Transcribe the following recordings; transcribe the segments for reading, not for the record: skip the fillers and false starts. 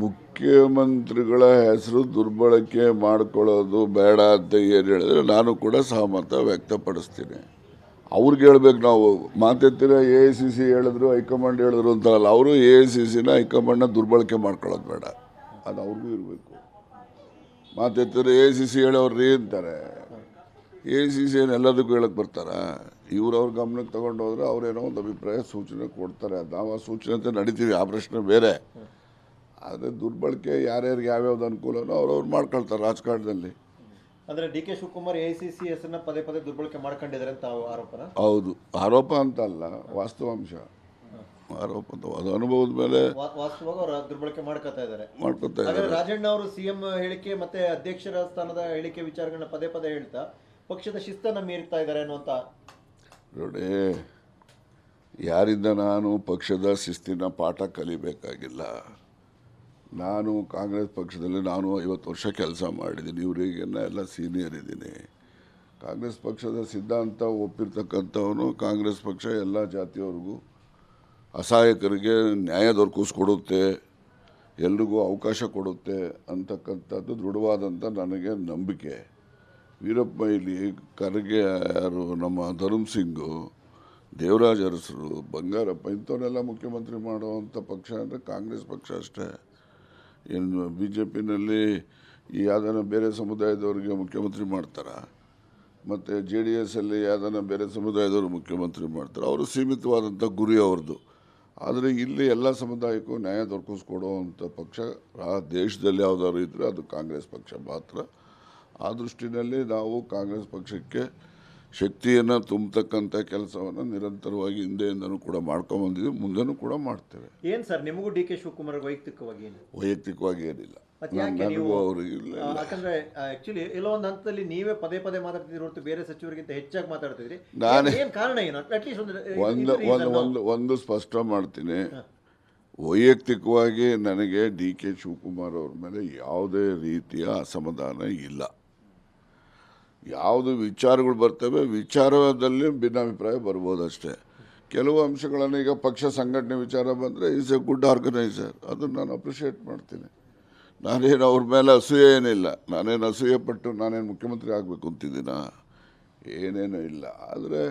ಮುಖ್ಯಮಂತ್ರಿಗಳ ಹೆಸರು ದುರ್ಬಳಕೆ ಮಾಡ್ಕೊಳ್ಳೋದು ಬೇಡ ಅಂತ ಏನು ಹೇಳಿದ್ರೆ ನಾನು ಕೂಡ ಸಹಮತ ವ್ಯಕ್ತಪಡಿಸ್ತೀನಿ. ಅವ್ರಿಗೆ ಹೇಳ್ಬೇಕು, ನಾವು ಮಾತೆತ್ತಿರ AICC ಹೇಳಿದ್ರು ಹೈಕಮಾಂಡ್ ಹೇಳಿದ್ರು ಅಂತ ಅಲ್ಲ, ಅವರು AICCನ ಹೈಕಮಾಂಡ್ನ ದುರ್ಬಳಕೆ ಮಾಡ್ಕೊಳ್ಳೋದು ಬೇಡ, ಅದು ಅವ್ರಿಗೂ ಇರಬೇಕು. ಮಾತೆತ್ತಿರ AICC ಹೇಳೋರು ಅಂತಾರೆ, AICC ಏನು ಎಲ್ಲದಕ್ಕೂ ಹೇಳಕ್ಕೆ ಬರ್ತಾರ? ಅವ್ರ ಗಮನಕ್ಕೆ ತಗೊಂಡು ಹೋದ್ರೆ ಅವ್ರೇನೋ ಒಂದು ಅಭಿಪ್ರಾಯ ಸೂಚನೆ ಕೊಡ್ತಾರೆ, ನಾವು ಆ ಸೂಚನೆ ಅಂತ ನಡೀತೀವಿ, ಆ ಪ್ರಶ್ನೆ ಬೇರೆ. ಆದರೆ ದುರ್ಬಳಕೆ ಯಾರ್ಯಾರಿಗೆ ಯಾವ್ಯಾವ್ದು ಅನುಕೂಲನೋ ಅವ್ರವ್ರು ಮಾಡ್ಕೊಳ್ತಾರೆ ರಾಜಕಾರಣದಲ್ಲಿ. ಅಂದ್ರೆ DK ಶಿವಕುಮಾರ್ AICC ಹೆಸರನ್ನ ಪದೇ ಪದೇ ದುರ್ಬಳಕೆ ಮಾಡ್ಕೊಂಡಿದ್ದಾರೆ ಅಂತ ಆರೋಪನ? ಹೌದು, ಆರೋಪ ಅಂತ ಅಲ್ಲ, ವಾಸ್ತವಾಂಶ. ಆರೋಪ ಅಂತ ಅದು ಅನುಭವದ ಮೇಲೆ ವಾಸ್ತವವಾಗಿ ಅವರು ದುರ್ಬಳಕೆ ಮಾಡ್ಕೊತಾ ಇದ್ದಾರೆ. ರಾಜಣ್ಣ ಅವರು CM ಹೇಳಿಕೆ ಮತ್ತೆ ಅಧ್ಯಕ್ಷರ ಸ್ಥಾನದ ಹೇಳಿಕೆ ವಿಚಾರಗಳನ್ನ ಪದೇ ಪದೇ ಹೇಳ್ತಾ ಪಕ್ಷದ ಶಿಸ್ತನ್ನ ಮೀರ್ತಾ ಇದ್ದಾರೆ ಅನ್ನುವಂತ. ನೋಡಿ, ಯಾರಿಂದ ನಾನು ಪಕ್ಷದ ಶಿಸ್ತಿನ ಪಾಠ ಕಲಿಬೇಕಾಗಿಲ್ಲ. ನಾನು ಕಾಂಗ್ರೆಸ್ ಪಕ್ಷದಲ್ಲಿ 50 ವರ್ಷ ಕೆಲಸ ಮಾಡಿದ್ದೀನಿ, ಇವರಿಗೆಲ್ಲ ಎಲ್ಲ ಸೀನಿಯರ್ ಇದ್ದೀನಿ. ಕಾಂಗ್ರೆಸ್ ಪಕ್ಷದ ಸಿದ್ಧಾಂತ ಒಪ್ಪಿರ್ತಕ್ಕಂಥವನು. ಕಾಂಗ್ರೆಸ್ ಪಕ್ಷ ಎಲ್ಲ ಜಾತಿಯವ್ರಿಗೂ, ಅಸಹಾಯಕರಿಗೆ ನ್ಯಾಯ ದೊರಕಿಸ್ಕೊಡುತ್ತೆ, ಎಲ್ರಿಗೂ ಅವಕಾಶ ಕೊಡುತ್ತೆ ಅಂತಕ್ಕಂಥದ್ದು ದೃಢವಾದಂಥ ನನಗೆ ನಂಬಿಕೆ. ವೀರಪ್ಪ ಮೊಯ್ಲಿ, ಖರ್ಗೆ, ಯಾರು ನಮ್ಮ ಧರ್ಮ್ ಸಿಂಗು, ದೇವರಾಜ್ ಅರಸರು, ಬಂಗಾರಪ್ಪ, ಇಂಥವನ್ನೆಲ್ಲ ಮುಖ್ಯಮಂತ್ರಿ ಮಾಡುವಂಥ ಪಕ್ಷ ಅಂದರೆ ಕಾಂಗ್ರೆಸ್ ಪಕ್ಷ ಅಷ್ಟೇ. ಏನು BJPನಲ್ಲಿ ಯಾವುದನ್ನ ಬೇರೆ ಸಮುದಾಯದವ್ರಿಗೆ ಮುಖ್ಯಮಂತ್ರಿ ಮಾಡ್ತಾರೆ, ಮತ್ತು JDSಲ್ಲಿ ಯಾವುದನ್ನ ಬೇರೆ ಸಮುದಾಯದವರು ಮುಖ್ಯಮಂತ್ರಿ ಮಾಡ್ತಾರೆ. ಅವರು ಸೀಮಿತವಾದಂಥ ಗುರಿ ಅವ್ರದ್ದು. ಆದರೆ ಇಲ್ಲಿ ಎಲ್ಲ ಸಮುದಾಯಕ್ಕೂ ನ್ಯಾಯ ದೊರಕಿಸ್ಕೊಡುವಂಥ ಪಕ್ಷ ಆ ದೇಶದಲ್ಲಿ ಯಾವುದಾದ್ರು ಇದ್ದರೆ ಅದು ಕಾಂಗ್ರೆಸ್ ಪಕ್ಷ ಮಾತ್ರ. ಆ ದೃಷ್ಟಿನಲ್ಲಿ ನಾವು ಕಾಂಗ್ರೆಸ್ ಪಕ್ಷಕ್ಕೆ ಶಕ್ತಿಯನ್ನು ತುಂಬತಕ್ಕಂಥ ಕೆಲಸವನ್ನು ನಿರಂತರವಾಗಿ ಹಿಂದೆಯಿಂದನೂ ಕೂಡ ಮಾಡ್ಕೊಂಬಂದಿದ್ದೀವಿ, ಮುಂದೆನೂ ಕೂಡ ಮಾಡ್ತೇವೆ. ಏನು ಸರ್, ನಿಮಗೂ DK ಶಿವಕುಮಾರ್ ವೈಯಕ್ತಿಕವಾಗಿ ಏನಿಲ್ಲ, ನನಗೂ ಅವ್ರಿಗೆ ಇಲ್ಲ. ಯಾಕಂದ್ರೆ ಆಕ್ಚುಲಿ ಎಲ್ಲೋ ಒಂದು ಹಂತದಲ್ಲಿ ನೀವೇ ಪದೇ ಪದೇ ಮಾತಾಡ್ತಿದ್ರಿ ಹೊರತು ಬೇರೆ ಸಚಿವರಿಗಿಂತ ಹೆಚ್ಚಾಗಿ ಮಾತಾಡ್ತಿದ್ರಿ. ಏನು ಕಾರಣ ಏನು? ಅಟ್ಲೀಸ್ಟ್ ಒಂದು ಸ್ಪಷ್ಟ ಮಾಡ್ತೀನಿ, ವೈಯಕ್ತಿಕವಾಗಿ ನನಗೆ DK ಶಿವಕುಮಾರ್ ಅವ್ರ ಮೇಲೆ ಯಾವುದೇ ರೀತಿಯ ಅಸಮಾಧಾನ ಇಲ್ಲ. ಯಾವುದು ವಿಚಾರಗಳು ಬರ್ತವೆ, ವಿಚಾರದಲ್ಲಿ ಭಿನ್ನಾಭಿಪ್ರಾಯ ಬರ್ಬೋದಷ್ಟೇ. ಕೆಲವು ಅಂಶಗಳನ್ನು, ಈಗ ಪಕ್ಷ ಸಂಘಟನೆ ವಿಚಾರ ಬಂದರೆ ಈಸ್ ಎ ಗುಡ್ ಆರ್ಗನೈಸರ್, ಅದನ್ನು ನಾನು ಅಪ್ರಿಷಿಯೇಟ್ ಮಾಡ್ತೀನಿ. ನಾನೇನು ಅವ್ರ ಮೇಲೆ ಅಸೂಯೆ ಏನಿಲ್ಲ, ನಾನೇನು ಅಸೂಯೆ ಪಟ್ಟು ನಾನೇನು ಮುಖ್ಯಮಂತ್ರಿ ಆಗಬೇಕು ಅಂತಿದ್ದೀನ, ಏನೇನೂ ಇಲ್ಲ. ಆದರೆ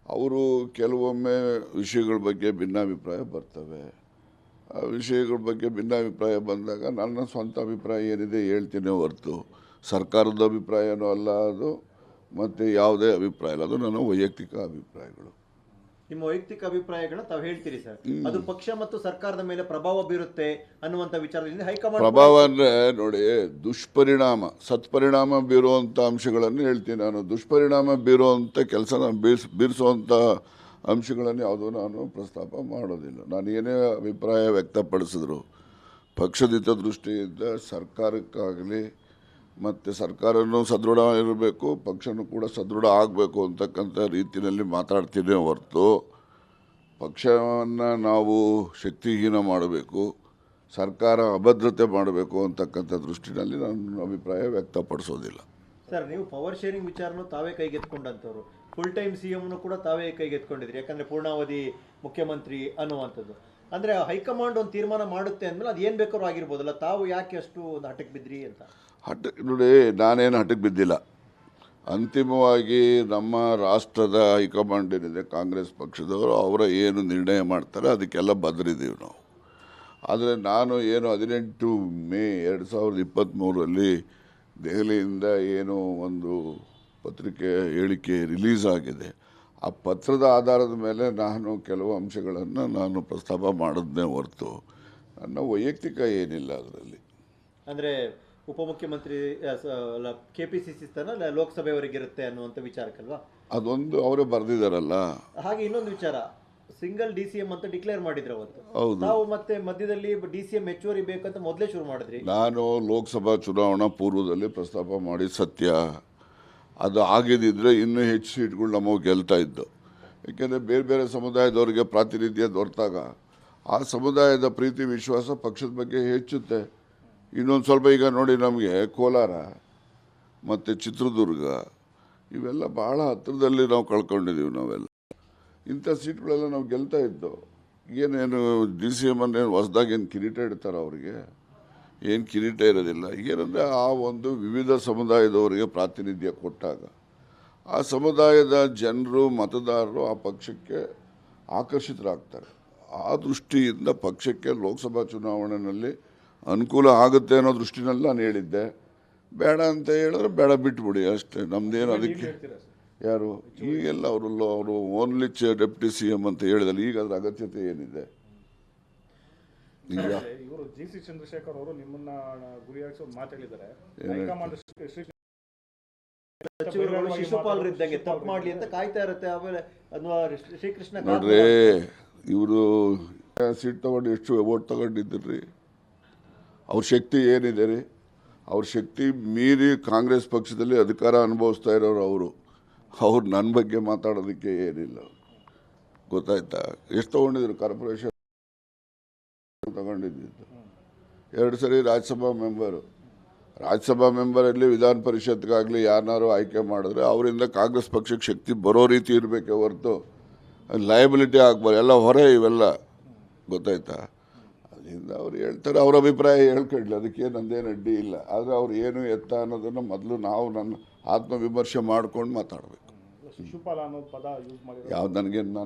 ಅವರು ಕೆಲವೊಮ್ಮೆ ವಿಷಯಗಳ ಬಗ್ಗೆ ಭಿನ್ನಾಭಿಪ್ರಾಯ ಬರ್ತವೆ. ಆ ವಿಷಯಗಳ ಬಗ್ಗೆ ಭಿನ್ನಾಭಿಪ್ರಾಯ ಬಂದಾಗ ನನ್ನ ಸ್ವಂತ ಅಭಿಪ್ರಾಯ ಏನಿದೆ ಹೇಳ್ತೀನಿ ಹೊರತು ಸರ್ಕಾರದ ಅಭಿಪ್ರಾಯನೂ ಅಲ್ಲ ಅದು, ಮತ್ತು ಯಾವುದೇ ಅಭಿಪ್ರಾಯ ಇಲ್ಲ, ಅದು ನನ್ನ ವೈಯಕ್ತಿಕ ಅಭಿಪ್ರಾಯಗಳು. ನಿಮ್ಮ ವೈಯಕ್ತಿಕ ಅಭಿಪ್ರಾಯಗಳನ್ನ ತಾವು ಹೇಳ್ತೀರಿ ಸರ್, ಅದು ಪಕ್ಷ ಮತ್ತು ಸರ್ಕಾರದ ಮೇಲೆ ಪ್ರಭಾವ ಬೀರುತ್ತೆ ಅನ್ನುವಂಥ ವಿಚಾರದಲ್ಲಿ ಹೈಕಮಾಂಡ್ ಪ್ರಭಾವ ಅಂದರೆ ನೋಡಿ, ದುಷ್ಪರಿಣಾಮ ಸತ್ಪರಿಣಾಮ ಬೀರುವಂಥ ಅಂಶಗಳನ್ನು ಹೇಳ್ತೀನಿ ನಾನು. ದುಷ್ಪರಿಣಾಮ ಬೀರುವಂಥ ಕೆಲಸನ ಬೀರಿಸುವಂಥ ಅಂಶಗಳನ್ನು ಯಾವುದೂ ನಾನು ಪ್ರಸ್ತಾಪ ಮಾಡೋದಿಲ್ಲ. ನಾನು ಏನೇ ಅಭಿಪ್ರಾಯ ವ್ಯಕ್ತಪಡಿಸಿದ್ರು ಪಕ್ಷದ ದೃಷ್ಟಿಯಿಂದ ಸರ್ಕಾರಕ್ಕಾಗಲಿ ಮತ್ತು ಸರ್ಕಾರನೂ ಸದೃಢ ಇರಬೇಕು, ಪಕ್ಷನೂ ಕೂಡ ಸದೃಢ ಆಗಬೇಕು ಅಂತಕ್ಕಂಥ ರೀತಿಯಲ್ಲಿ ಮಾತಾಡ್ತೀನಿ ಹೊರತು ಪಕ್ಷವನ್ನು ನಾವು ಶಕ್ತಿಹೀನ ಮಾಡಬೇಕು, ಸರ್ಕಾರ ಅಭದ್ರತೆ ಮಾಡಬೇಕು ಅಂತಕ್ಕಂಥ ದೃಷ್ಟಿನಲ್ಲಿ ನಾನು ಅಭಿಪ್ರಾಯ ವ್ಯಕ್ತಪಡಿಸೋದಿಲ್ಲ. ಸರ್, ನೀವು ಪವರ್ ಶೇರಿಂಗ್ ವಿಚಾರನೂ ತಾವೇ ಕೈಗೆತ್ಕೊಂಡಂಥವ್ರು, ಫುಲ್ ಟೈಮ್ CMನೂ ಕೂಡ ತಾವೇ ಕೈಗೆತ್ಕೊಂಡಿದ್ರಿ, ಯಾಕಂದರೆ ಪೂರ್ಣಾವಧಿ ಮುಖ್ಯಮಂತ್ರಿ ಅನ್ನುವಂಥದ್ದು. ಅಂದರೆ ಹೈಕಮಾಂಡ್ ಒಂದು ತೀರ್ಮಾನ ಮಾಡುತ್ತೆ ಅಂದಮೇಲೆ ಅದು ಏನು ಬೇಕಾದ್ರೂ ಆಗಿರ್ಬೋದಲ್ಲ, ತಾವು ಯಾಕೆ ಅಷ್ಟು ಒಂದು ಹಠಕ್ಕೆ ಬಿದ್ರಿ ಅಂತ? ನೋಡಿ, ನಾನೇನು ಹಠಕ್ಕೆ ಬಿದ್ದಿಲ್ಲ. ಅಂತಿಮವಾಗಿ ನಮ್ಮ ರಾಷ್ಟ್ರದ ಹೈಕಮಾಂಡ್ ಏನಿದೆ ಕಾಂಗ್ರೆಸ್ ಪಕ್ಷದವರು, ಅವರ ಏನು ನಿರ್ಣಯ ಮಾಡ್ತಾರೆ ಅದಕ್ಕೆಲ್ಲ ಬದ್ರಿದ್ದೀವಿ ನಾವು. ಆದರೆ ನಾನು ಏನು 18 ಮೇ 2023 ದೆಹಲಿಯಿಂದ ಏನು ಒಂದು ಪತ್ರಿಕೆ ಹೇಳಿಕೆ ರಿಲೀಸ್ ಆಗಿದೆ, ಆ ಪತ್ರದ ಆಧಾರದ ಮೇಲೆ ನಾನು ಕೆಲವು ಅಂಶಗಳನ್ನು ನಾನು ಪ್ರಸ್ತಾಪ ಮಾಡಿದ್ನೇ ಹೊರತು ನನ್ನ ವೈಯಕ್ತಿಕ ಏನಿಲ್ಲ ಅದರಲ್ಲಿ. ಅಂದರೆ ಉಪಮುಖ್ಯಮಂತ್ರಿ KPCC ಸ್ಥಾನ ಲೋಕಸಭೆಯವರೆಗಿರುತ್ತೆ ಅನ್ನುವಂಥ ವಿಚಾರಕ್ಕಲ್ವಾ? ಅದೊಂದು ಅವರೇ ಬರೆದಿದ್ದಾರಲ್ಲ. ಹಾಗೆ ಇನ್ನೊಂದು ವಿಚಾರ, ಸಿಂಗಲ್ DCM ಅಂತ ಡಿಕ್ಲೇರ್ ಮಾಡಿದ್ರು ಅವತ್ತು. ಹೌದು, ನಾವು ಮತ್ತೆ ಮಧ್ಯದಲ್ಲಿ DCM ಹೆಚ್ಚುವರಿ ಬೇಕಂತ ಮೊದಲೇ ಶುರು ಮಾಡಿದ್ರಿ. ನಾನು ಲೋಕಸಭಾ ಚುನಾವಣಾ ಪೂರ್ವದಲ್ಲಿ ಪ್ರಸ್ತಾಪ ಮಾಡಿ ಸತ್ಯ, ಅದು ಆಗಿದ್ದಿದ್ರೆ ಇನ್ನೂ ಹೆಚ್ಚು ಸೀಟ್ಗಳು ನಮಗೆ ಗೆಲ್ತಾ ಇದ್ದು. ಏಕೆಂದರೆ ಬೇರೆ ಬೇರೆ ಸಮುದಾಯದವರಿಗೆ ಪ್ರಾತಿನಿಧ್ಯ ದೊರೆತಾಗ ಆ ಸಮುದಾಯದ ಪ್ರೀತಿ ವಿಶ್ವಾಸ ಪಕ್ಷದ ಬಗ್ಗೆ ಹೆಚ್ಚುತ್ತೆ. ಇನ್ನೊಂದು ಸ್ವಲ್ಪ ಈಗ ನೋಡಿ, ನಮಗೆ ಕೋಲಾರ ಮತ್ತು ಚಿತ್ರದುರ್ಗ ಇವೆಲ್ಲ ಭಾಳ ಹತ್ತಿರದಲ್ಲಿ ನಾವು ಕಳ್ಕೊಂಡಿದ್ದೀವಿ. ನಾವೆಲ್ಲ ಇಂಥ ಸೀಟ್ಗಳೆಲ್ಲ ನಾವು ಗೆಲ್ತಾ ಇದ್ದು. ಏನೇನು DCM ಅನ್ನೇನು ಹೊಸದಾಗೇನು ಕಿರೀಟ ಇಡ್ತಾರೆ ಅವರಿಗೆ? ಏನು ಕಿರೀಟ ಇರೋದಿಲ್ಲ. ಏನಂದರೆ ಆ ಒಂದು ವಿವಿಧ ಸಮುದಾಯದವರಿಗೆ ಪ್ರಾತಿನಿಧ್ಯ ಕೊಟ್ಟಾಗ ಆ ಸಮುದಾಯದ ಜನರು ಮತದಾರರು ಆ ಪಕ್ಷಕ್ಕೆ ಆಕರ್ಷಿತರಾಗ್ತಾರೆ. ಆ ದೃಷ್ಟಿಯಿಂದ ಪಕ್ಷಕ್ಕೆ ಲೋಕಸಭಾ ಚುನಾವಣೆಯಲ್ಲಿ ಅನುಕೂಲ ಆಗುತ್ತೆ ಅನ್ನೋ ದೃಷ್ಟಿನಲ್ಲಿ ನಾನು ಹೇಳಿದ್ದೆ. ಬೇಡ ಅಂತ ಹೇಳಿದ್ರೆ ಬೇಡ ಬಿಟ್ಬಿಡಿ ಅಷ್ಟೇ, ನಮ್ದೇನು ಅದಕ್ಕೆ. ಯಾರು ಈಗೆಲ್ಲ ಅವರು ಓನ್ಲಿ ಡೆಪ್ಟಿ CM ಅಂತ ಹೇಳಿದಲ್ಲಿ ಈಗ ಅದ್ರ ಅಗತ್ಯತೆ ಏನಿದೆ? ಈಗ ಇವರು GC ಚಂದ್ರಶೇಖರ್ ಅವರು ನಿಮ್ಮನ್ನ ಗುರಿಯಾಗಿಸಿ ಒಂದು ಮಾತು ಹೇಳಿದ್ದಾರೆ. ಹೈಕಮಾಂಡ್ ಸಚಿವರುಗಳು ಶಿಶುಪಾಲರು ಇದ್ದಂಗೆ ತಪ್ಪು ಮಾಡ್ಲಿ ಅಂತ ಕಾಯ್ತಾ ಇರುತ್ತೆ. ಆಮೇಲೆ ಅಥವಾ ಶ್ರೀಕೃಷ್ಣ ನೋಡ್ರಿ, ಇವರು ಸೀಟ್ ತಗೊಂಡು ಎಷ್ಟು ಓಟ್ ತಗೊಂಡಿದ್ರಿ? ಅವ್ರ ಶಕ್ತಿ ಏನಿದೆ ರೀ? ಅವ್ರ ಶಕ್ತಿ ಮೀರಿ ಕಾಂಗ್ರೆಸ್ ಪಕ್ಷದಲ್ಲಿ ಅಧಿಕಾರ ಅನುಭವಿಸ್ತಾ ಇರೋರು ಅವ್ರು ನನ್ನ ಬಗ್ಗೆ ಮಾತಾಡೋದಕ್ಕೆ ಏನಿಲ್ಲ. ಗೊತ್ತಾಯ್ತಾ? ಎಷ್ಟು ತಗೊಂಡಿದ್ರು? ಕಾರ್ಪೊರೇಷನ್ ತಗೊಂಡಿದ್ದು 2 ಸರಿ ರಾಜ್ಯಸಭಾ ಮೆಂಬರಲ್ಲಿ ವಿಧಾನ ಪರಿಷತ್ಗಾಗಲಿ ಯಾರನ್ನಾರು ಆಯ್ಕೆ ಮಾಡಿದ್ರೆ ಅವರಿಂದ ಕಾಂಗ್ರೆಸ್ ಪಕ್ಷಕ್ಕೆ ಶಕ್ತಿ ಬರೋ ರೀತಿ ಇರಬೇಕೆ ಹೊರತು ಲಯಬಿಲಿಟಿ ಆಗ್ಬಾರ್ದು. ಎಲ್ಲ ಹೊರೆ ಇವೆಲ್ಲ. ಗೊತ್ತಾಯ್ತಾ? ಅದರಿಂದ ಅವ್ರು ಹೇಳ್ತಾರೆ, ಅವ್ರ ಅಭಿಪ್ರಾಯ ಹೇಳ್ಕೊಡ್ಲಿ, ಅದಕ್ಕೆ ನಂದೇನು ಅಡ್ಡಿ ಇಲ್ಲ. ಆದರೆ ಅವ್ರು ಏನು ಎತ್ತ ಅನ್ನೋದನ್ನು ಮೊದಲು ನಾವು ನನ್ನ ಆತ್ಮವಿಮರ್ಶೆ ಮಾಡ್ಕೊಂಡು ಮಾತಾಡಬೇಕು. ಶಿಶುಪಾಲ ಅನ್ನೋ ಪದ ಯೂಸ್ ಮಾಡಿ ಯಾವ್ದು ನನಗೆ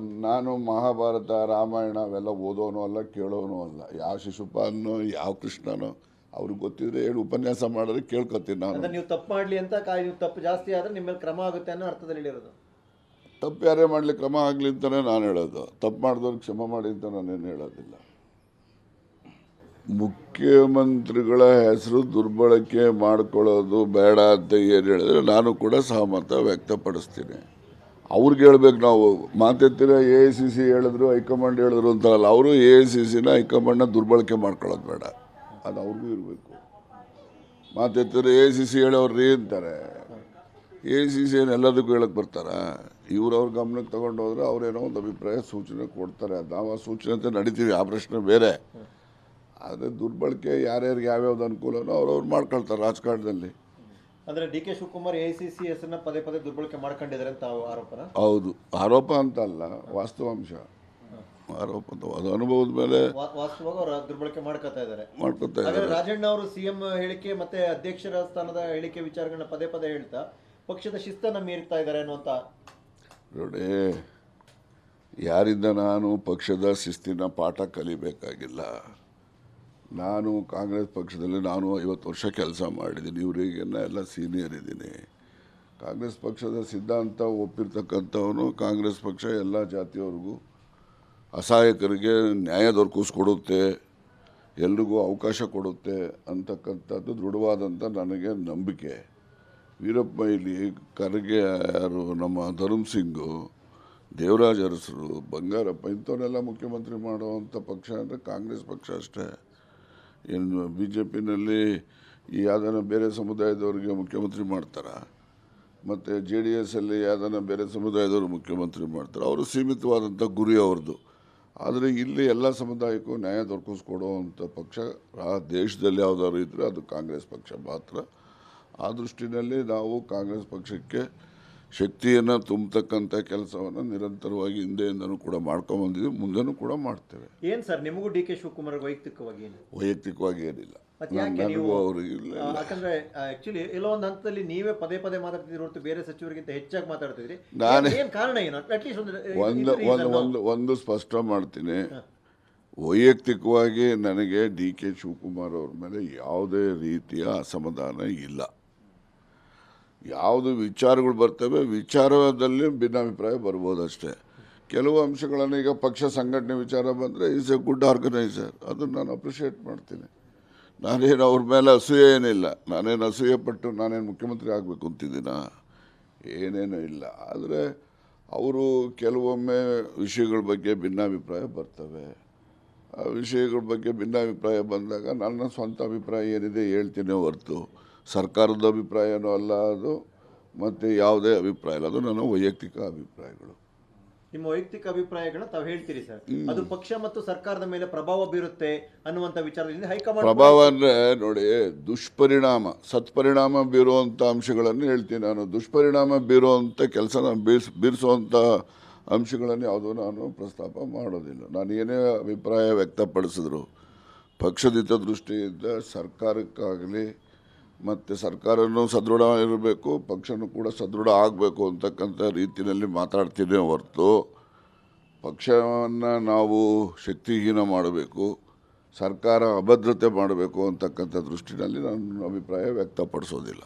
ನಾನು ಮಹಾಭಾರತ ರಾಮಾಯಣ ಅವೆಲ್ಲ ಓದೋನು ಅಲ್ಲ, ಕೇಳೋನು ಅಲ್ಲ. ಯಾವ ಶಿಶುಪಾಲನೋ ಯಾವ ಕೃಷ್ಣನೋ ಅವ್ರಿಗೆ ಗೊತ್ತಿದ್ರೆ ಹೇಳಿ ಉಪನ್ಯಾಸ ಮಾಡಿದ್ರೆ ಕೇಳ್ಕೊತೀನಿ ನಾನು. ನೀವು ತಪ್ಪು ಮಾಡ್ಲಿ ಅಂತ ನೀವು ತಪ್ಪು ಜಾಸ್ತಿ ಆದ್ರೆ ನಿಮ್ಮ ಮೇಲೆ ಕ್ರಮ ಆಗುತ್ತೆ ಅನ್ನೋ ಅರ್ಥದಲ್ಲಿ ಹೇಳಿರೋದು. ತಪ್ಪು ಯಾರೇ ಮಾಡಲಿ ಕ್ರಮ ಆಗಲಿ ಅಂತಲೇ ನಾನು ಹೇಳೋದು. ತಪ್ಪು ಮಾಡಿದವ್ರಿಗೆ ಕ್ಷಮ ಮಾಡಿ ಅಂತ ನಾನೇನು ಹೇಳೋದಿಲ್ಲ. ಮುಖ್ಯಮಂತ್ರಿಗಳ ಹೆಸರು ದುರ್ಬಳಕೆ ಮಾಡ್ಕೊಳ್ಳೋದು ಬೇಡ ಅಂತ ಏನು ಹೇಳಿದ್ರೆ ನಾನು ಕೂಡ ಸಹಮತ ವ್ಯಕ್ತಪಡಿಸ್ತೀನಿ. ಅವ್ರಿಗೆ ಹೇಳ್ಬೇಕು. ನಾವು ಮಾತೆತ್ತಿರ AICC ಹೇಳಿದ್ರು, ಹೈಕಮಾಂಡ್ ಹೇಳಿದ್ರು ಅಂತಲ್ಲ. ಅವರು AICCನ ಹೈಕಮಾಂಡ್ನ ದುರ್ಬಳಕೆ ಮಾಡ್ಕೊಳ್ಳೋದು ಬೇಡ, ಅದು ಅವ್ರಿಗೂ ಇರಬೇಕು. ಮಾತೆತ್ತಿರ AICC ಹೇಳೋರು ಅಂತಾರೆ. AICC ಏನು ಎಲ್ಲದಕ್ಕೂ ಹೇಳಕ್ಕೆ ಬರ್ತಾರಾ? ಅವ್ರ ಗಮನಕ್ಕೆ ತಗೊಂಡು ಹೋದ್ರೆ ಅವ್ರೇನೋ ಒಂದು ಅಭಿಪ್ರಾಯ ಸೂಚನೆ ಕೊಡ್ತಾರೆ. ಅದು ನಾವು ಆ ಸೂಚನೆ ಅಂತ ನಡೀತೀವಿ, ಆ ಪ್ರಶ್ನೆ ಬೇರೆ. ಆದರೆ ದುರ್ಬಳಕೆ ಯಾರ್ಯಾರಿಗೆ ಯಾವ್ಯಾವ್ದು ಅನುಕೂಲನೋ ಅವ್ರವ್ರು ಮಾಡ್ಕೊಳ್ತಾರೆ ರಾಜಕಾರಣದಲ್ಲಿ. ಅಂದ್ರೆ DK ಶಿವಕುಮಾರ್ AICC ಹೆಸರನ್ನ ಪದೇ ಪದೇ ದುರ್ಬಳಕೆ ಮಾಡ್ಕೊಂಡಿದ್ದಾರೆ ಅಂತ ಆರೋಪನ? ಹೌದು, ಆರೋಪ ಅಂತ ಅಲ್ಲ, ವಾಸ್ತವಾಂಶ. ಆರೋಪ ಅಂತ ಅದು ಅನುಭವದ ಮೇಲೆ ವಾಸ್ತವವಾಗಿ ಅವರು ದುರ್ಬಳಕೆ ಮಾಡ್ಕೊತಾ ಇದ್ದಾರೆ. ರಾಜಣ್ಣ ಅವರು CM ಹೇಳಿಕೆ ಮತ್ತೆ ಅಧ್ಯಕ್ಷರ ಸ್ಥಾನದ ಹೇಳಿಕೆ ವಿಚಾರಗಳನ್ನ ಪದೇ ಪದೇ ಹೇಳ್ತಾ ಪಕ್ಷದ ಶಿಸ್ತನ್ನ ಮೀರ್ತಾ ಇದ್ದಾರೆ ಅನ್ನುವಂತ. ನೋಡಿ, ಯಾರಿಂದ ನಾನು ಪಕ್ಷದ ಶಿಸ್ತಿನ ಪಾಠ ಕಲಿಬೇಕಾಗಿಲ್ಲ. ನಾನು ಕಾಂಗ್ರೆಸ್ ಪಕ್ಷದಲ್ಲಿ 50 ವರ್ಷ ಕೆಲಸ ಮಾಡಿದ್ದೀನಿ. ಇವರಿಗೆಲ್ಲ ಎಲ್ಲ ಸೀನಿಯರ್ ಇದ್ದೀನಿ. ಕಾಂಗ್ರೆಸ್ ಪಕ್ಷದ ಸಿದ್ಧಾಂತ ಒಪ್ಪಿರ್ತಕ್ಕಂಥವನು. ಕಾಂಗ್ರೆಸ್ ಪಕ್ಷ ಎಲ್ಲ ಜಾತಿಯವ್ರಿಗೂ ಅಸಹಾಯಕರಿಗೆ ನ್ಯಾಯ ದೊರಕಿಸ್ಕೊಡುತ್ತೆ, ಎಲ್ರಿಗೂ ಅವಕಾಶ ಕೊಡುತ್ತೆ ಅಂತಕ್ಕಂಥದ್ದು ದೃಢವಾದಂಥ ನನಗೆ ನಂಬಿಕೆ. ವೀರಪ್ಪ ಮೊಯ್ಲಿ, ಖರ್ಗೆ, ಯಾರು ನಮ್ಮ ಧರ್ಮ್ ಸಿಂಗು, ದೇವರಾಜ್ ಅರಸರು, ಬಂಗಾರಪ್ಪ ಇಂಥವನ್ನೆಲ್ಲ ಮುಖ್ಯಮಂತ್ರಿ ಮಾಡುವಂಥ ಪಕ್ಷ ಅಂದರೆ ಕಾಂಗ್ರೆಸ್ ಪಕ್ಷ ಅಷ್ಟೇ. ಏನು BJPನಲ್ಲಿ ಯಾವುದನ್ನ ಬೇರೆ ಸಮುದಾಯದವ್ರಿಗೆ ಮುಖ್ಯಮಂತ್ರಿ ಮಾಡ್ತಾರೆ, ಮತ್ತು JDSಲ್ಲಿ ಯಾವುದನ್ನ ಬೇರೆ ಸಮುದಾಯದವರು ಮುಖ್ಯಮಂತ್ರಿ ಮಾಡ್ತಾರೆ. ಅವರು ಸೀಮಿತವಾದಂಥ ಗುರಿ ಅವ್ರದ್ದು. ಆದರೆ ಇಲ್ಲಿ ಎಲ್ಲ ಸಮುದಾಯಕ್ಕೂ ನ್ಯಾಯ ದೊರಕಿಸ್ಕೊಡುವಂಥ ಪಕ್ಷ ಆ ದೇಶದಲ್ಲಿ ಯಾವುದಾದ್ರು ಇದ್ದರೆ ಅದು ಕಾಂಗ್ರೆಸ್ ಪಕ್ಷ ಮಾತ್ರ. ಆ ದೃಷ್ಟಿನಲ್ಲಿ ನಾವು ಕಾಂಗ್ರೆಸ್ ಪಕ್ಷಕ್ಕೆ ಶಕ್ತಿಯನ್ನು ತುಂಬತಕ್ಕಂಥ ಕೆಲಸವನ್ನು ನಿರಂತರವಾಗಿ ಹಿಂದೆಯಿಂದನೂ ಕೂಡ ಮಾಡ್ಕೊಂಬಂದಿದ್ದೀವಿ, ಮುಂದೆನೂ ಕೂಡ ಮಾಡ್ತೇವೆ. ಏನು ಸರ್, ನಿಮಗೂ DK ಶಿವಕುಮಾರ್ ವೈಯಕ್ತಿಕವಾಗಿ ಏನಿಲ್ಲ, ನನಗೂ ಅವ್ರಿಗೆ ಇಲ್ಲ. ಯಾಕಂದ್ರೆ ಆಕ್ಚುಲಿ ಎಲ್ಲೋ ಒಂದು ಹಂತದಲ್ಲಿ ನೀವೇ ಪದೇ ಪದೇ ಮಾತಾಡ್ತಿದ್ರಿ ಹೊರತು ಬೇರೆ ಸಚಿವರಿಗಿಂತ ಹೆಚ್ಚಾಗಿ ಮಾತಾಡ್ತಿದ್ರಿ. ಕಾರಣ ಏನು? ಅಟ್ಲೀಸ್ಟ್ ಒಂದು ಸ್ಪಷ್ಟ ಮಾಡ್ತೀನಿ. ವೈಯಕ್ತಿಕವಾಗಿ ನನಗೆ DK ಶಿವಕುಮಾರ್ ಅವ್ರ ಮೇಲೆ ಯಾವುದೇ ರೀತಿಯ ಅಸಮಾಧಾನ ಇಲ್ಲ. ಯಾವುದು ವಿಚಾರಗಳು ಬರ್ತವೆ, ವಿಚಾರದಲ್ಲಿ ಭಿನ್ನಾಭಿಪ್ರಾಯ ಬರ್ಬೋದಷ್ಟೇ. ಕೆಲವು ಅಂಶಗಳನ್ನು ಈಗ ಪಕ್ಷ ಸಂಘಟನೆ ವಿಚಾರ ಬಂದರೆ ಈಸ್ ಎ ಗುಡ್ ಆರ್ಗನೈಸರ್, ಅದನ್ನು ನಾನು ಅಪ್ರಿಷಿಯೇಟ್ ಮಾಡ್ತೀನಿ. ನಾನೇನು ಅವ್ರ ಮೇಲೆ ಅಸೂಯೆ ಏನಿಲ್ಲ. ನಾನೇನು ಅಸೂಯೆ ಪಟ್ಟು ನಾನೇನು ಮುಖ್ಯಮಂತ್ರಿ ಆಗಬೇಕು ಅಂತಿದ್ದೀನ? ಏನೇನೂ ಇಲ್ಲ. ಆದರೆ ಅವರು ಕೆಲವೊಮ್ಮೆ ವಿಷಯಗಳ ಬಗ್ಗೆ ಭಿನ್ನಾಭಿಪ್ರಾಯ ಬರ್ತವೆ. ಆ ವಿಷಯಗಳ ಬಗ್ಗೆ ಭಿನ್ನಾಭಿಪ್ರಾಯ ಬಂದಾಗ ನನ್ನ ಸ್ವಂತ ಅಭಿಪ್ರಾಯ ಏನಿದೆ ಹೇಳ್ತೀನಿ ಹೊರತು ಸರ್ಕಾರದ ಅಭಿಪ್ರಾಯನೂ ಅಲ್ಲ ಅದು, ಮತ್ತು ಯಾವುದೇ ಅಭಿಪ್ರಾಯ ಇಲ್ಲ. ಅದು ನನ್ನ ವೈಯಕ್ತಿಕ ಅಭಿಪ್ರಾಯಗಳು. ನಿಮ್ಮ ವೈಯಕ್ತಿಕ ಅಭಿಪ್ರಾಯಗಳನ್ನ ತಾವು ಹೇಳ್ತೀರಿ ಸರ್, ಅದು ಪಕ್ಷ ಮತ್ತು ಸರ್ಕಾರದ ಮೇಲೆ ಪ್ರಭಾವ ಬೀರುತ್ತೆ ಅನ್ನುವಂಥ ವಿಚಾರದಿಂದ ಹೈಕಮಾಂಡ್ ಪ್ರಭಾವ ಅಂದರೆ ನೋಡಿ, ದುಷ್ಪರಿಣಾಮ ಸತ್ಪರಿಣಾಮ ಬೀರುವಂಥ ಅಂಶಗಳನ್ನು ಹೇಳ್ತೀನಿ ನಾನು. ದುಷ್ಪರಿಣಾಮ ಬೀರುವಂಥ ಕೆಲಸನ ಬೀರಿಸುವಂಥ ಅಂಶಗಳನ್ನು ಯಾವುದೂ ನಾನು ಪ್ರಸ್ತಾಪ ಮಾಡೋದಿಲ್ಲ. ನಾನು ಏನೇ ಅಭಿಪ್ರಾಯ ವ್ಯಕ್ತಪಡಿಸಿದ್ರು ಪಕ್ಷದ ಹಿತದೃಷ್ಟಿಯಿಂದ ಸರ್ಕಾರಕ್ಕಾಗಲಿ ಮತ್ತು ಸರ್ಕಾರನೂ ಸದೃಢ ಇರಬೇಕು, ಪಕ್ಷನೂ ಕೂಡ ಸದೃಢ ಆಗಬೇಕು ಅಂತಕ್ಕಂಥ ರೀತಿಯಲ್ಲಿ ಮಾತಾಡ್ತೀನಿ ಹೊರತು ಪಕ್ಷವನ್ನು ನಾವು ಶಕ್ತಿಹೀನ ಮಾಡಬೇಕು, ಸರ್ಕಾರ ಅಭದ್ರತೆ ಮಾಡಬೇಕು ಅಂತಕ್ಕಂಥ ದೃಷ್ಟಿನಲ್ಲಿ ನನ್ನ ಅಭಿಪ್ರಾಯ ವ್ಯಕ್ತಪಡಿಸೋದಿಲ್ಲ.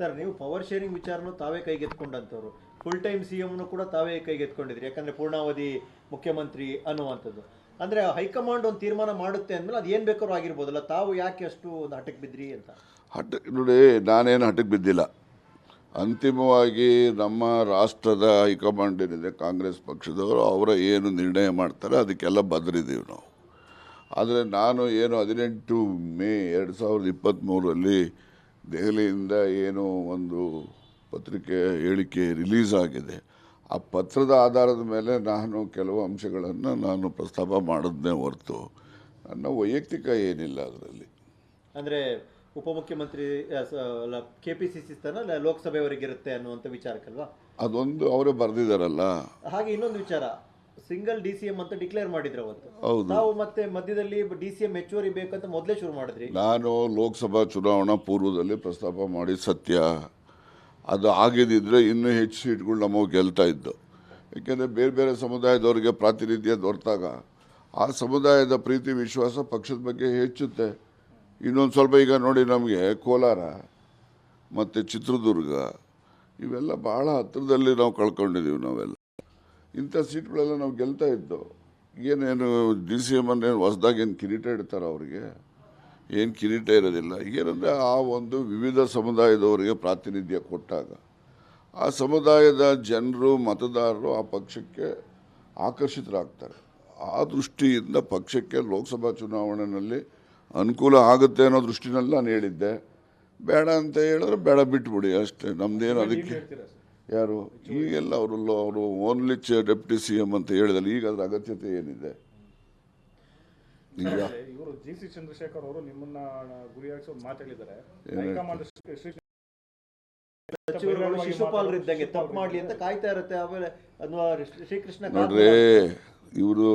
ಸರ್, ನೀವು ಪವರ್ ಶೇರಿಂಗ್ ವಿಚಾರನೂ ತಾವೇ ಕೈಗೆತ್ಕೊಂಡಂಥವ್ರು, ಫುಲ್ ಟೈಮ್ CMನು ಕೂಡ ತಾವೇ ಕೈಗೆತ್ಕೊಂಡಿದ್ರಿ, ಯಾಕಂದರೆ ಪೂರ್ಣಾವಧಿ ಮುಖ್ಯಮಂತ್ರಿ ಅನ್ನುವಂಥದ್ದು. ಅಂದರೆ ಹೈಕಮಾಂಡ್ ಒಂದು ತೀರ್ಮಾನ ಮಾಡುತ್ತೆ ಅಂದಮೇಲೆ ಅದು ಏನು ಬೇಕಾದ್ರೂ ಆಗಿರ್ಬೋದಲ್ಲ, ತಾವು ಯಾಕೆ ಅಷ್ಟು ಒಂದು ಹಠಕ್ಕೆ ಬಿದ್ರಿ ಅಂತ? ನೋಡಿ, ನಾನೇನು ಹಠಕ್ಕೆ ಬಿದ್ದಿಲ್ಲ. ಅಂತಿಮವಾಗಿ ನಮ್ಮ ರಾಷ್ಟ್ರದ ಹೈಕಮಾಂಡ್ ಏನಿದೆ ಕಾಂಗ್ರೆಸ್ ಪಕ್ಷದವರು, ಅವರ ಏನು ನಿರ್ಣಯ ಮಾಡ್ತಾರೆ ಅದಕ್ಕೆಲ್ಲ ಬದ್ರಿದ್ದೀವಿ ನಾವು. ಆದರೆ ನಾನು ಏನು 18 ಮೇ 2023 ದೆಹಲಿಯಿಂದ ಏನು ಒಂದು ಪತ್ರಿಕೆ ಹೇಳಿಕೆ ರಿಲೀಸ್ ಆಗಿದೆ, ಆ ಪತ್ರದ ಆಧಾರದ ಮೇಲೆ ನಾನು ಕೆಲವು ಅಂಶಗಳನ್ನು ನಾನು ಪ್ರಸ್ತಾಪ ಮಾಡಿದ್ನೇ ಹೊರತು ನನ್ನ ವೈಯಕ್ತಿಕ ಏನಿಲ್ಲ ಅದರಲ್ಲಿ. ಅಂದರೆ ಉಪಮುಖ್ಯಮಂತ್ರಿ KPCC ಸ್ಥಾನ ಲೋಕಸಭೆಯವರಿಗಿರುತ್ತೆ ಅನ್ನುವಂಥ ವಿಚಾರಕ್ಕಲ್ವಾ? ಅದೊಂದು ಅವರೇ ಬರೆದಿದ್ದಾರಲ್ಲ. ಹಾಗೆ ಇನ್ನೊಂದು ವಿಚಾರ, ಸಿಂಗಲ್ DCM ಅಂತ ಡಿಕ್ಲೇರ್ ಮಾಡಿದ್ರು ಅವತ್ತು. ಹೌದು. ನಾವು ಮತ್ತೆ ಮಧ್ಯದಲ್ಲಿ DCM ಹೆಚ್ಚುವರಿ ಬೇಕಂತ ಮೊದಲೇ ಶುರು ಮಾಡಿದ್ರಿ. ನಾನು ಲೋಕಸಭಾ ಚುನಾವಣಾ ಪೂರ್ವದಲ್ಲಿ ಪ್ರಸ್ತಾಪ ಮಾಡಿ ಸತ್ಯ, ಅದು ಆಗಿದ್ದಿದ್ರೆ ಇನ್ನೂ ಹೆಚ್ಚು ಸೀಟ್ಗಳು ನಮಗೆ ಗೆಲ್ತಾ ಇದ್ದು. ಏಕೆಂದರೆ ಬೇರೆ ಬೇರೆ ಸಮುದಾಯದವರಿಗೆ ಪ್ರಾತಿನಿಧ್ಯ ದೊರೆತಾಗ ಆ ಸಮುದಾಯದ ಪ್ರೀತಿ ವಿಶ್ವಾಸ ಪಕ್ಷದ ಬಗ್ಗೆ ಹೆಚ್ಚುತ್ತೆ. ಇನ್ನೊಂದು ಸ್ವಲ್ಪ ಈಗ ನೋಡಿ, ನಮಗೆ ಕೋಲಾರ ಮತ್ತು ಚಿತ್ರದುರ್ಗ ಇವೆಲ್ಲ ಭಾಳ ಹತ್ತಿರದಲ್ಲಿ ನಾವು ಕಳ್ಕೊಂಡಿದ್ದೀವಿ. ನಾವೆಲ್ಲ ಇಂಥ ಸೀಟ್ಗಳೆಲ್ಲ ನಾವು ಗೆಲ್ತಾ ಇದ್ದು. ಏನೇನು DCM ಅನ್ನೇನು ಹೊಸದಾಗಿ ಏನು ಕಿರೀಟ ಇಡ್ತಾರೆ ಅವರಿಗೆ? ಏನು ಕಿರೀಟ ಇರೋದಿಲ್ಲ. ಏನಂದರೆ ಆ ಒಂದು ವಿವಿಧ ಸಮುದಾಯದವರಿಗೆ ಪ್ರಾತಿನಿಧ್ಯ ಕೊಟ್ಟಾಗ ಆ ಸಮುದಾಯದ ಜನರು ಮತದಾರರು ಆ ಪಕ್ಷಕ್ಕೆ ಆಕರ್ಷಿತರಾಗ್ತಾರೆ. ಆ ದೃಷ್ಟಿಯಿಂದ ಪಕ್ಷಕ್ಕೆ ಲೋಕಸಭಾ ಚುನಾವಣೆಯಲ್ಲಿ ಅನುಕೂಲ ಆಗುತ್ತೆ ಅನ್ನೋ ದೃಷ್ಟಿನಲ್ಲಿ ನಾನು ಹೇಳಿದ್ದೆ. ಬೇಡ ಅಂತ ಹೇಳಿದ್ರೆ ಬೇಡ, ಬಿಟ್ಬಿಡಿ ಅಷ್ಟೇ, ನಮ್ಮದೇನು ಅದಕ್ಕೆ. ಯಾರು ಈಗೆಲ್ಲ ಅವರು ಓನ್ಲಿ ಡೆಪ್ಯೂಟಿ CM ಅಂತ ಹೇಳಿದಲ್ಲ, ಈಗ ಅದರ ಅಗತ್ಯತೆ ಏನಿದೆ? ಈಗ ಇವರು GC ಚಂದ್ರಶೇಖರ್ ಅವರು ನಿಮ್ಮನ್ನ ಗುರಿಯಾಗಿಸಿ ಒಂದು ಮಾತು ಹೇಳಿದ್ದಾರೆ. ಹೈಕಮಾಂಡ್ ಸಚಿವರುಗಳು ಶಿಶುಪಾಲರಿದ್ದಂಗೆ ತಪ್ಪು ಮಾಡಲಿ ಅಂತ ಕಾಯ್ತಾ ಇರುತ್ತೆ. ಆಮೇಲೆ ಶ್ರೀಕೃಷ್ಣ ನೋಡ್ರಿ, ಇವರು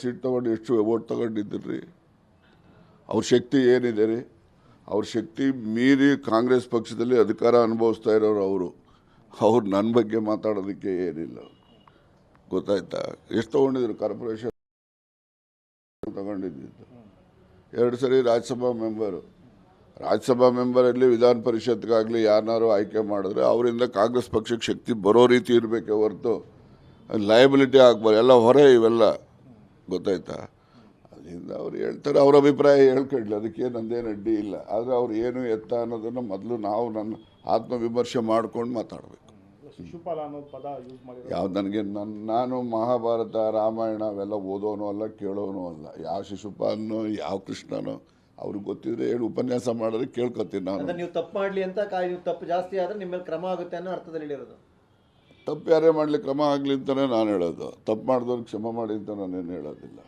ಸೀಟ್ ತಗೊಂಡು ಎಷ್ಟು ಓಟ್ ತಗೊಂಡಿದ್ರಿ? ಅವ್ರ ಶಕ್ತಿ ಏನಿದೆ ರೀ? ಅವ್ರ ಶಕ್ತಿ ಮೀರಿ ಕಾಂಗ್ರೆಸ್ ಪಕ್ಷದಲ್ಲಿ ಅಧಿಕಾರ ಅನುಭವಿಸ್ತಾ ಇರೋರು ಅವ್ರು ನನ್ನ ಬಗ್ಗೆ ಮಾತಾಡೋದಕ್ಕೆ ಏನಿಲ್ಲ. ಗೊತ್ತಾಯ್ತಾ? ಎಷ್ಟು ತೊಗೊಂಡಿದ್ರು? ಕಾರ್ಪೊರೇಷನ್ ತಗೊಂಡಿದ್ದು 2 ಸರಿ ರಾಜ್ಯಸಭಾ ಮೆಂಬರಲ್ಲಿ ವಿಧಾನ ಪರಿಷತ್ಗಾಗಲಿ ಯಾರನ್ನಾರು ಆಯ್ಕೆ ಮಾಡಿದ್ರೆ ಅವರಿಂದ ಕಾಂಗ್ರೆಸ್ ಪಕ್ಷಕ್ಕೆ ಶಕ್ತಿ ಬರೋ ರೀತಿ ಇರಬೇಕೆ ಹೊರತು ಲಯಬಿಲಿಟಿ ಆಗಬಾರ್ದು. ಎಲ್ಲ ಹೊರೆ ಇವೆಲ್ಲ. ಗೊತ್ತಾಯ್ತಾ? ಅದರಿಂದ ಅವ್ರು ಹೇಳ್ತಾರೆ, ಅವ್ರ ಅಭಿಪ್ರಾಯ ಹೇಳ್ಕೊಡ್ಲಿ, ಅದಕ್ಕೆ ನಂದೇನು ಅಡ್ಡಿ ಇಲ್ಲ. ಆದರೆ ಅವ್ರು ಏನು ಎತ್ತ ಅನ್ನೋದನ್ನು ಮೊದಲು ನಾವು ನನ್ನ ಆತ್ಮವಿಮರ್ಶೆ ಮಾಡ್ಕೊಂಡು ಮಾತಾಡಬೇಕು. ಶಿಶುಪಾಲ ಅನ್ನೋ ಪದ ಯೂಸ್ ಮಾಡಿ ಯಾವ್ದು ನನಗೆ ನಾನು ಮಹಾಭಾರತ ರಾಮಾಯಣ ಅವೆಲ್ಲ ಓದೋನು ಅಲ್ಲ, ಕೇಳೋನು ಅಲ್ಲ. ಯಾವ ಶಿಶುಪಾಲನೋ ಯಾವ ಕೃಷ್ಣನೋ ಅವ್ರಿಗೆ ಗೊತ್ತಿದ್ರೆ ಹೇಳಿ ಉಪನ್ಯಾಸ ಮಾಡಿದ್ರೆ ಕೇಳ್ಕೊತೀನಿ ನಾನು. ನೀವು ತಪ್ಪು ಮಾಡಲಿ ಅಂತ ನೀವು ತಪ್ಪು ಜಾಸ್ತಿ ಆದರೆ ನಿಮ್ಮ ಮೇಲೆ ಕ್ರಮ ಆಗುತ್ತೆ ಅನ್ನೋ ಅರ್ಥದಲ್ಲಿ ಹೇಳಿರೋದು. ತಪ್ಪು ಯಾರೇ ಮಾಡಲಿ ಕ್ರಮ ಆಗಲಿ ಅಂತಲೇ ನಾನು ಹೇಳೋದು. ತಪ್ಪು ಮಾಡಿದವ್ರಿಗೆ ಕ್ಷಮ ಮಾಡಿ ಅಂತ ನಾನೇನು ಹೇಳೋದಿಲ್ಲ.